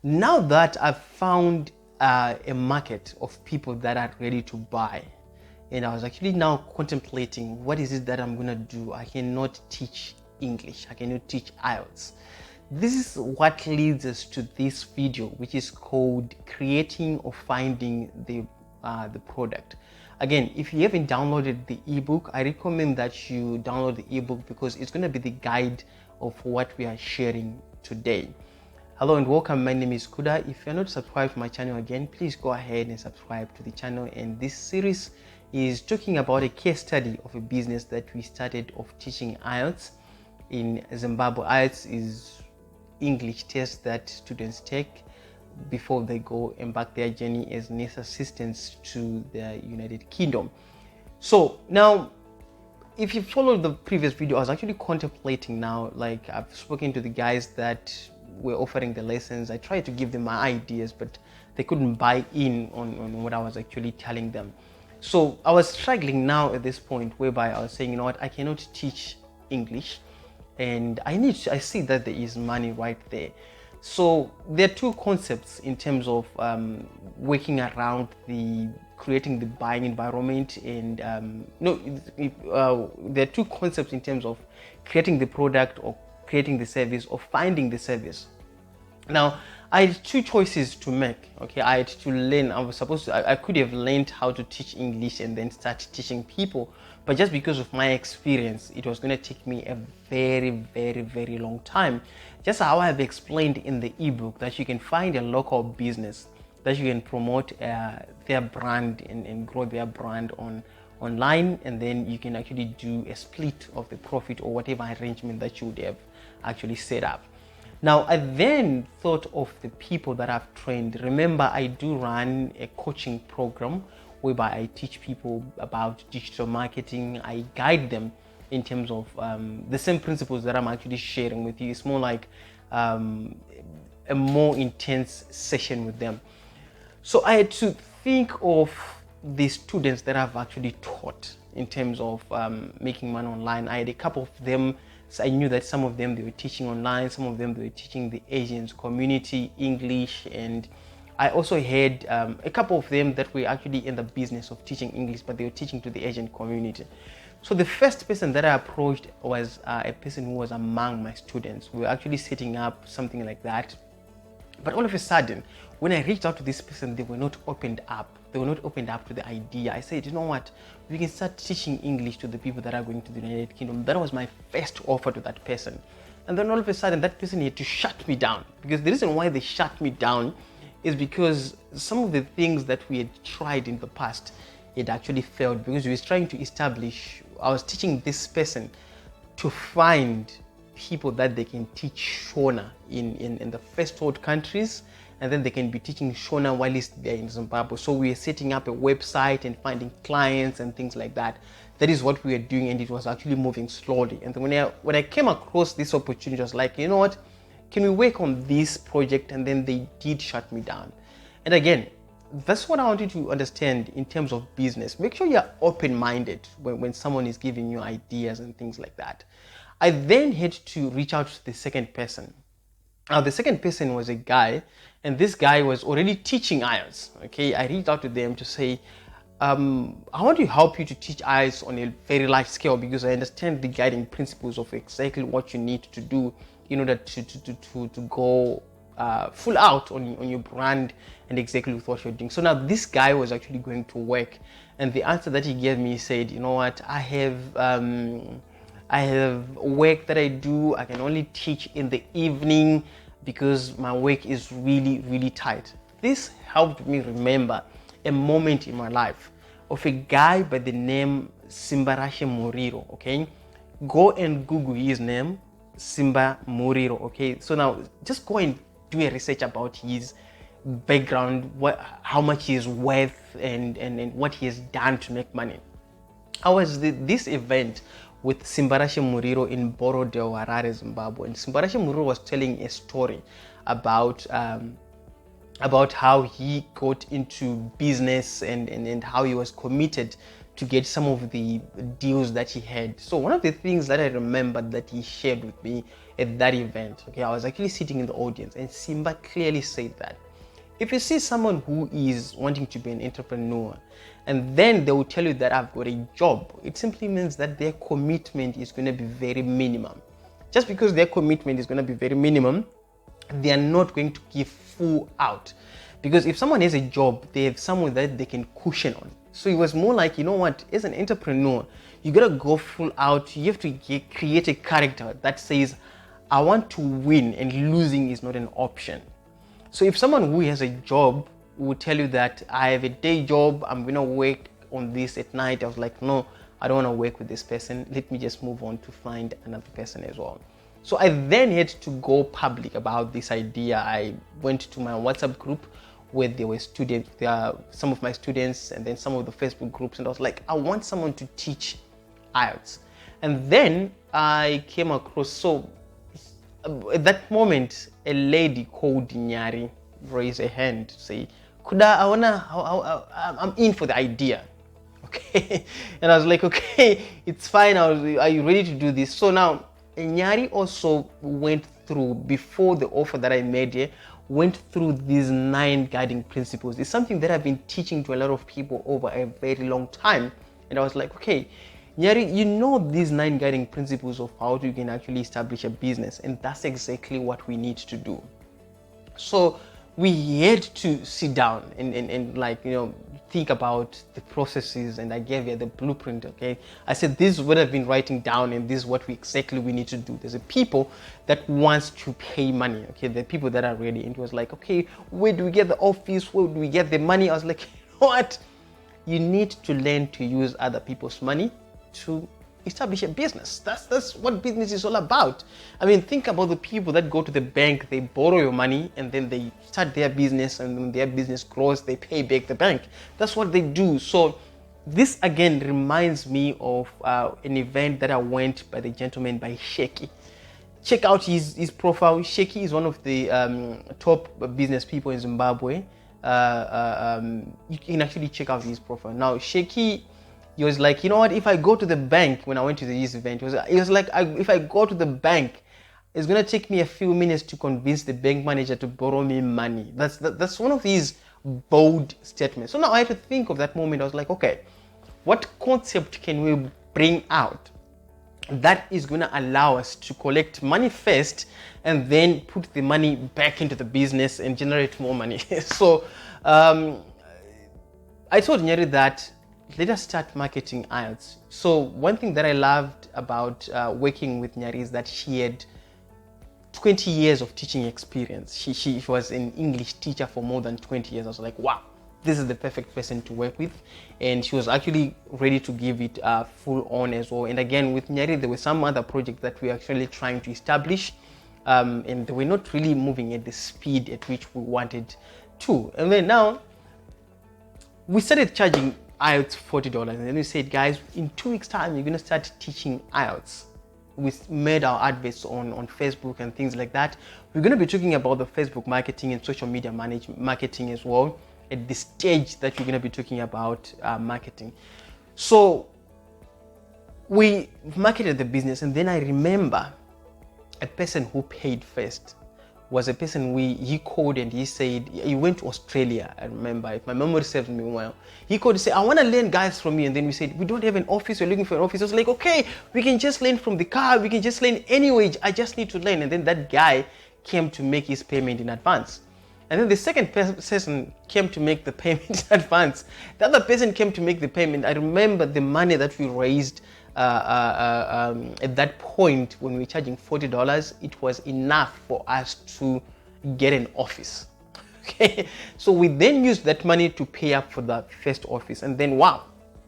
Now that I've found a market of people that are ready to buy, and I was actually now contemplating what is it that I'm gonna do. I cannot teach English, I cannot teach IELTS. This is what leads us to this video, which is called creating or finding the product. Again, if you haven't downloaded the ebook, I recommend that you download the ebook because it's going to be the guide of what we are sharing today. Hello and welcome. My name is Kuda. If you're not subscribed to my channel again, please go ahead and subscribe to the channel. And this series is talking about a case study of a business that we started of teaching IELTS in Zimbabwe. IELTS is English test that students take before they go embark their journey as nurse assistants to the United Kingdom. So now, if you followed the previous video, I was actually contemplating now, like I've spoken to the guys that were offering the lessons. I tried to give them my ideas, but they couldn't buy in on what I was actually telling them. So I was struggling now at this point whereby I was saying, you know what, I cannot teach English and I see that there is money right there. So there are two concepts in terms of working around creating the buying environment, and there are two concepts in terms of creating the product or creating the service or finding the service. Now, I had two choices to make. Okay, I had to learn. I could have learned how to teach English and then start teaching people, but just because of my experience, it was going to take me a very long time. Just how I've explained in the ebook, that you can find a local business that you can promote their brand and grow their brand online, and then you can actually do a split of the profit or whatever arrangement that you would have actually set up. Now, I then thought of the people that I've trained. Remember, I do run a coaching program whereby I teach people about digital marketing. I guide them in terms of the same principles that I'm actually sharing with you. It's more like a more intense session with them. So I had to think of the students that I've actually taught in terms of making money online. I had a couple of them. So I knew that some of them, they were teaching online, some of them they were teaching the Asians community English, and I also had a couple of them that were actually in the business of teaching English, but they were teaching to the Asian community. So the first person that I approached was a person who was among my students. We were actually setting up something like that. But all of a sudden, when I reached out to this person, they were not opened up. They were not opened up to the idea. I said, you know what? We can start teaching English to the people that are going to the United Kingdom. That was my first offer to that person. And then all of a sudden, that person had to shut me down. Because the reason why they shut me down is because some of the things that we had tried in the past, it actually failed, because we were trying to establish, I was teaching this person to find people that they can teach Shona in the first world countries, and then they can be teaching Shona while they're in Zimbabwe. So we are setting up a website and finding clients and things like that. That is what we were doing, and it was actually moving slowly. And then when I came across this opportunity, I was like, you know what, can we work on this project? And then they did shut me down. And again, that's what I want you to understand in terms of business. Make sure you're open-minded when someone is giving you ideas and things like that. I then had to reach out to the second person. Now, the second person was a guy, and this guy was already teaching IELTS. Okay, I reached out to them to say, I want to help you to teach IELTS on a very large scale, because I understand the guiding principles of exactly what you need to do in order to go full out on your brand and exactly with what you're doing. So now this guy was actually going to work, and the answer that he gave me said, you know what, I have work that I do. I can only teach in the evening because my work is really tight. This helped me remember a moment in my life of a guy by the name Simbarashe Muriro. Okay, go and Google his name, Simba Muriro. Okay, so now just go and do a research about his background, how much he is worth, and what he has done to make money. I was this event with Simbarashe Muriro in Borodale, Harare, Zimbabwe. And Simbarashe Muriro was telling a story about how he got into business and how he was committed to get some of the deals that he had. So one of the things that I remembered that he shared with me at that event, okay, I was actually sitting in the audience, and Simba clearly said that if you see someone who is wanting to be an entrepreneur and then they will tell you that I've got a job, it simply means that their commitment is going to be very minimum. Just because their commitment is going to be very minimum, they are not going to give full out. Because if someone has a job, they have someone that they can cushion on. So it was more like, you know what, as an entrepreneur, you gotta go full out. You have to create a character that says, I want to win, and losing is not an option. So if someone who has a job will tell you that I have a day job, I'm gonna work on this at night, I was like, no, I don't want to work with this person. Let me just move on to find another person as well. So I then had to go public about this idea. I went to my WhatsApp group where there were students, some of my students, and then some of the Facebook groups, and I was like, I want someone to teach IELTS. And then I came across, so at that moment, a lady called Nyari raised a hand to say, I'm in for the idea. Okay. And I was like, okay, it's fine. Are you ready to do this? So now Nyari also went through, before the offer that I made here, went through these 9 guiding principles. It's something that I've been teaching to a lot of people over a very long time. And I was like, okay, Nyari, you know these 9 guiding principles of how you can actually establish a business. And that's exactly what we need to do. So we had to sit down and like, you know, think about the processes, and I gave you the blueprint. Okay, I said this is what I've been writing down, and this is what exactly we need to do. There's a people that wants to pay money. Okay, the people that are ready. And it was like, okay, where do we get the office? Where do we get the money? I was like, you know what? You need to learn to use other people's money to establish a business. That's what business is all about. I mean, think about the people that go to the bank, they borrow your money, and then they start their business, and when their business grows, they pay back the bank. That's what they do. So this again reminds me of an event that I went by the gentleman by Sheki. Check out his profile. Sheki is one of the top business people in Zimbabwe. You can actually check out his profile. Now, Sheki, he was like, you know what, if I go to the bank, when I went to this event, he was like, if I go to the bank, it's going to take me a few minutes to convince the bank manager to borrow me money. That's one of his bold statements. So now I had to think of that moment. I was like, okay, what concept can we bring out that is going to allow us to collect money first and then put the money back into the business and generate more money? So I told Nyeri that let us start marketing IELTS. So one thing that I loved about working with Nyari is that she had 20 years of teaching experience. She was an English teacher for more than 20 years. I was like, wow, this is the perfect person to work with. And she was actually ready to give it full on as well. And again, with Nyari, there were some other projects that we were actually trying to establish. And they were not really moving at the speed at which we wanted to. And then now, we started charging IELTS $40, and then we said, guys, in 2 weeks time you're going to start teaching IELTS. We made our adverts on Facebook and things like that. We're going to be talking about the Facebook marketing and social media marketing as well at the stage that we're going to be talking about marketing. So we marketed the business, and then I remember a person who paid first was a person he called, and he said he went to Australia. I remember, if my memory serves me well, he called to say, I want to learn guys from you. And then we said, we don't have an office, we're looking for an office. I was like, okay, we can just learn from the car, we can just learn anyway, I just need to learn. And then that guy came to make his payment in advance. And then the second person came to make the payment in advance. The other person came to make the payment. I remember the money that we raised at that point when we were charging $40, it was enough for us to get an office. Okay, so we then used that money to pay up for the first office, and then wow,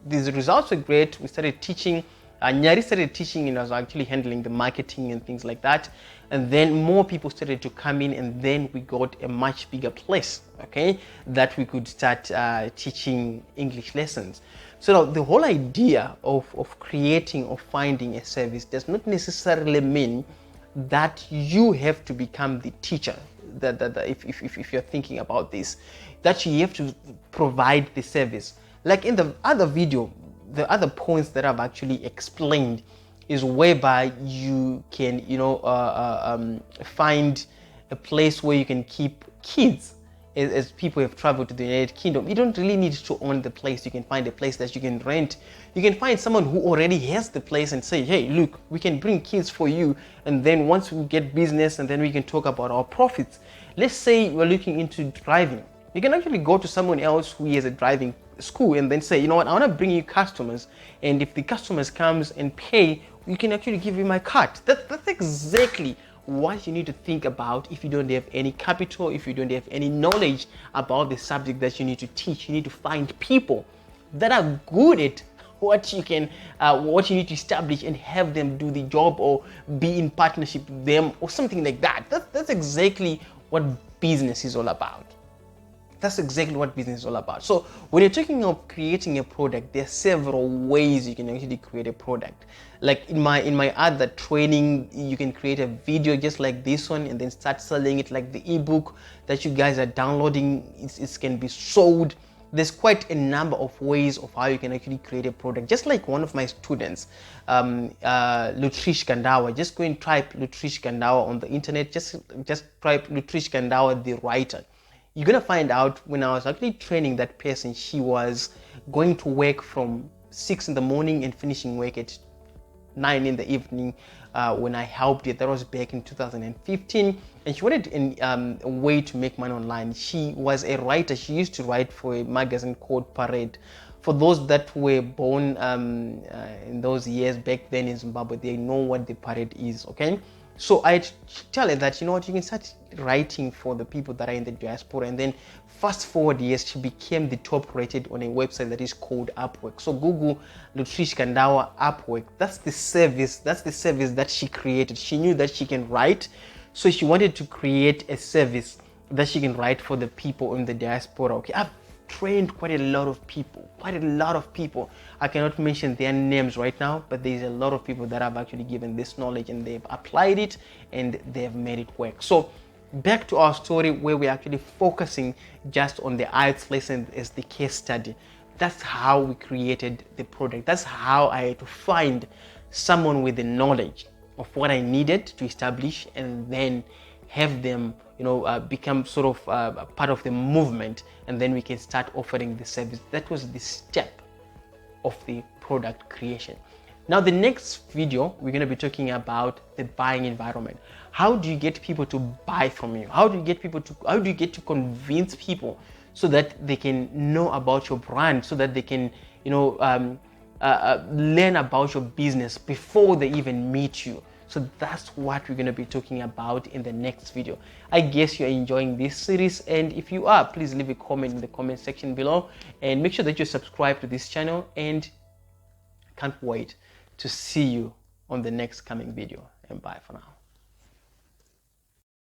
these results were great. We started teaching. Nyari started teaching, and I was actually handling the marketing and things like that. And then more people started to come in, and then we got a much bigger place, okay, that we could start teaching English lessons. So now the whole idea of creating or finding a service does not necessarily mean that you have to become the teacher. That if you're thinking about this, that you have to provide the service. Like in the other video, the other points that I've actually explained is whereby you can, find a place where you can keep kids. As people have traveled to the United Kingdom, you don't really need to own the place. You can find a place that you can rent. You can find someone who already has the place and say, hey, look, we can bring kids for you. And then once we get business, and then we can talk about our profits. Let's say we're looking into driving. You can actually go to someone else who has a driving school and then say, you know what, I want to bring you customers. And if the customers comes and pay, you can actually give you my card. That's exactly what you need to think about if you don't have any capital, if you don't have any knowledge about the subject that you need to teach. You need to find people that are good at what you need to establish and have them do the job, or be in partnership with them or something like that. That's exactly what business is all about. That's exactly what business is all about. So when you're talking of creating a product, there are several ways you can actually create a product. Like in my other training, you can create a video just like this one and then start selling it, like the ebook that you guys are downloading. It can be sold. There's quite a number of ways of how you can actually create a product. Just like one of my students, Lutrish Kandawa. Just go and type Lutrish Kandawa on the internet. Just type Lutrish Kandawa, the writer. You're gonna find out when I was actually training that person, she was going to work from 6 in the morning and finishing work at 9 in the evening when I helped her. That was back in 2015, and she wanted a way to make money online. She was a writer. She used to write for a magazine called Parade. For those that were born in those years back then in Zimbabwe, they know what the Parade is, okay? So I tell her that, you know what, you can start writing for the people that are in the diaspora. And then fast forward years, she became the top rated on a website that is called Upwork. So Google Lutrish Kandawa Upwork. That's the service that she created. She knew that she can write, so she wanted to create a service that she can write for the people in the diaspora. Okay, I've trained quite a lot of people. I cannot mention their names right now, but there's a lot of people that have actually given this knowledge and they've applied it and they've made it work. So back to our story, where we're actually focusing just on the IELTS lesson as the case study. That's how we created the product. That's how I had to find someone with the knowledge of what I needed to establish, and then have them become sort of part of the movement, and then we can start offering the service. That was the step of the product creation. Now the next video, we're going to be talking about the buying environment. How do you get people to buy from you? How do you get to convince people so that they can know about your brand, so that they can learn about your business before they even meet you? So that's what we're going to be talking about in the next video. I guess you're enjoying this series, and if you are, please leave a comment in the comment section below, and make sure that you subscribe to this channel, and I can't wait to see you on the next coming video. And bye for now.